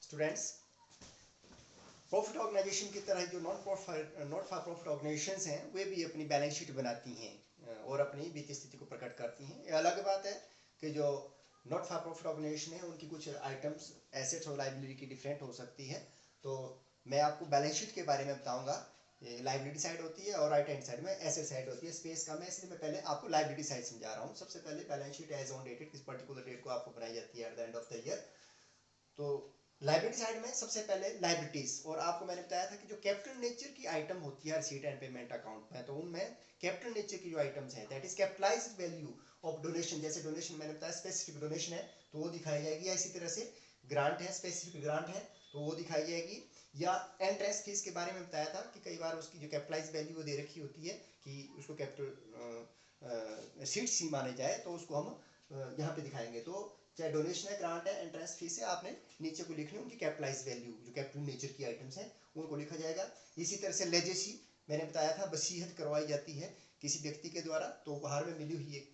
Students, profit organisation की तरह जो नॉट फॉर प्रॉफिट ऑर्गेनाइजेशंस हैं वे भी अपनी बैलेंस शीट बनाती हैं और अपनी वित्तीय स्थिति को प्रकट करती हैं। ये अलग बात है कि जो नॉट फॉर प्रॉफिट ऑर्गेनाइजेशन है उनकी कुछ आइटम्स एसेट्स और लाइबिलिटी की डिफरेंट हो सकती है। तो मैं आपको बैलेंस शीट के बारे में बताऊंगा। लाइबिलिटी साइड होती है और राइट हैंड साइड में एसेट साइड होती है। स्पेस कम है इसलिए मैं पहले आपको लाइबिलिटी साइड समझा रहा हूँ। सबसे पहले balance sheet as on dated, किस पर्टिकुलर डेट को आपको बनाई जाती है at the end of the year. तो लाइबिलिटी साइड में सबसे पहले लाइबिलिटीज, और आपको मैंने बताया था कि जो कैपिटल नेचर की आइटम होती है रिसीट एंड पेमेंट अकाउंट में, तो उनमें कैपिटल नेचर की जो आइटम्स हैं that is capitalised value of donation. जैसे डोनेशन मैंने बताया स्पेसिफिक डोनेशन है तो वो दिखाई जाएगी, या इसी तरह से ग्रांट है, स्पेसिफिक ग्रांट है तो वो दिखाई जाएगी। या एंट्रेंस फीस के बारे में बताया था कि कई बार उसकी जो कैपिटलाइज वैल्यू वो दे रखी होती है कि उसको कैपिटल सीट्स ही माने जाए तो उसको हम यहाँ पे दिखाएंगे। तो चाहे डोनेशन है, ग्रांट है, एंट्रेंस फीस है, आपने नीचे को लिखनी उनकी कैपिटलाइज वैल्यू जो कैपिटल नेचर की आइटम्स हैं उनको लिखा जाएगा। इसी तरह से लेजेसी मैंने बताया था, वसीयत करवाई जाती है किसी व्यक्ति के द्वारा तो उपहार में मिली हुई एक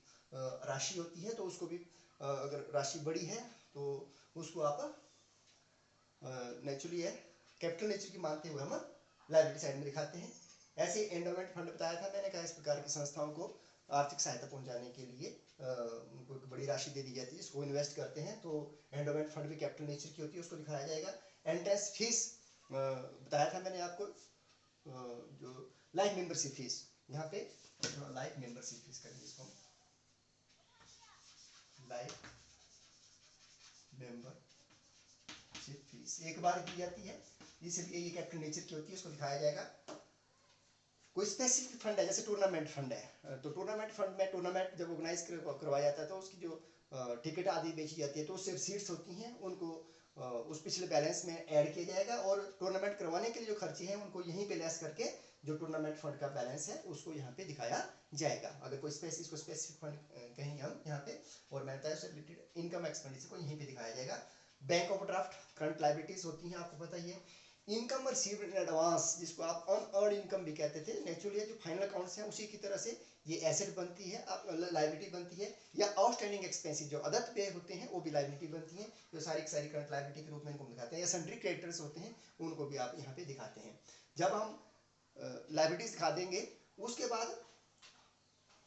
राशि होती है, तो उसको भी अगर राशि बड़ी है तो उसको आप नेचुरली है कैपिटल नेचर की मानते हुए हम लाइबिलिटी साइड में दिखाते हैं। ऐसे एंडोमेंट फंड बताया था मैंने, कहा इस प्रकार की संस्थाओं को आर्थिक सहायता पहुंचाने के लिए उनको एक बड़ी राशि दे दी जाती है जिसको इन्वेस्ट करते हैं, तो एंडोमेंट फंड भी कैपिटल नेचर की होती है, उसको दिखाया जाएगा। एंट्रेंस फीस बताया था मैंने आपको, जो लाइफ मेंबरशिप फीस, यहाँ पे लाइफ मेंबरशिप फीस करेंगे इसको, लाइफ मेंबरशिप फीस एक बार दी जाती है इसलिए ये कैपिटल नेचर की होती है, उसको दिखाया जाएगा। कोई स्पेसिफिक फंड है जैसे टूर्नामेंट फंड है, तो टूर्नामेंट फंड में टूर्नामेंट जब ऑर्गेनाइज करवाया जाता है तो उसकी जो टिकट आदि बेची जाती है तो उससे रिसीट्स होती हैं उनको उस पिछले बैलेंस में ऐड किया जाएगा, और टूर्नामेंट करवाने के लिए जो खर्चे हैं उनको यहीं पे लेस करके जो टूर्नामेंट फंड का बैलेंस है उसको यहाँ पे दिखाया जाएगा। अगर कोई स्पेसिफिक फंड कहीं हम यहाँ पे, और मैं बताया रिलेटेड इनकम एक्सपेंडिचर को यहीं पे दिखाया जाएगा। बैंक ओवरड्राफ्ट करंट लायबिलिटीज होती हैं, आपको पता ही है। इनकम रिसीव्ड इन एडवांस जिसको आप अनअर्न्ड इनकम भी कहते थे, नेचुरली जो फाइनल अकाउंट्स हैं उसी की तरह से ये एसेट बनती है, आप लायबिलिटी बनती है। या आउटस्टैंडिंग एक्सपेंसेस जो अदर पे होते हैं वो भी लायबिलिटी बनती हैं, जो सारी सारी करंट लायबिलिटी के रूप में इनको दिखाते हैं। या सन्ड्री क्रेडिटर्स होते हैं उनको भी आप यहाँ पे दिखाते हैं। जब हम लायबिलिटीज दिखा देंगे उसके बाद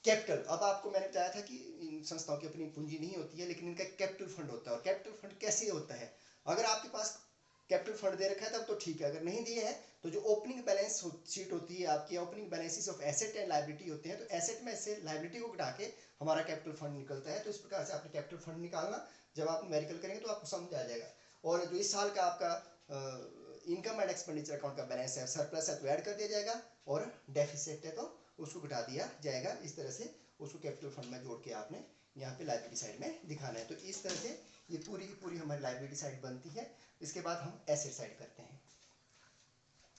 कैपिटल, अब आपको मैंने बताया था कि इन संस्थाओं की अपनी पूंजी नहीं होती है लेकिन इनका कैपिटल फंड होता है। और कैपिटल फंड कैसे होता है, अगर आपके पास कैपिटल फंड दे रखा है तब तो ठीक है, अगर नहीं दिए है तो जो ओपनिंग बैलेंस शीट होती है आपकी, opening balances of asset and liability होते हैं, तो एसेट में से लायबिलिटी को घटा के हमारा कैपिटल फंड निकलता है। तो इस प्रकार से आपने कैपिटल फंड निकालना, जब आप न्यूमेरिकल करेंगे तो आपको समझ आ जाएगा। और जो इस साल का आपका इनकम एंड एक्सपेंडिचर अकाउंट का बैलेंस है, सरप्लस है तो ऐड कर दिया जाएगा, और डेफिसिट है तो उसको घटा दिया जाएगा। इस तरह से उसको कैपिटल फंड में जोड़ के आपने यहाँ पे लायबिलिटी साइड में दिखाना है। तो इस तरह से ये पूरी की पूरी हमारी लायबिलिटी साइड बनती है। इसके बाद हम एसेट साइड करते हैं।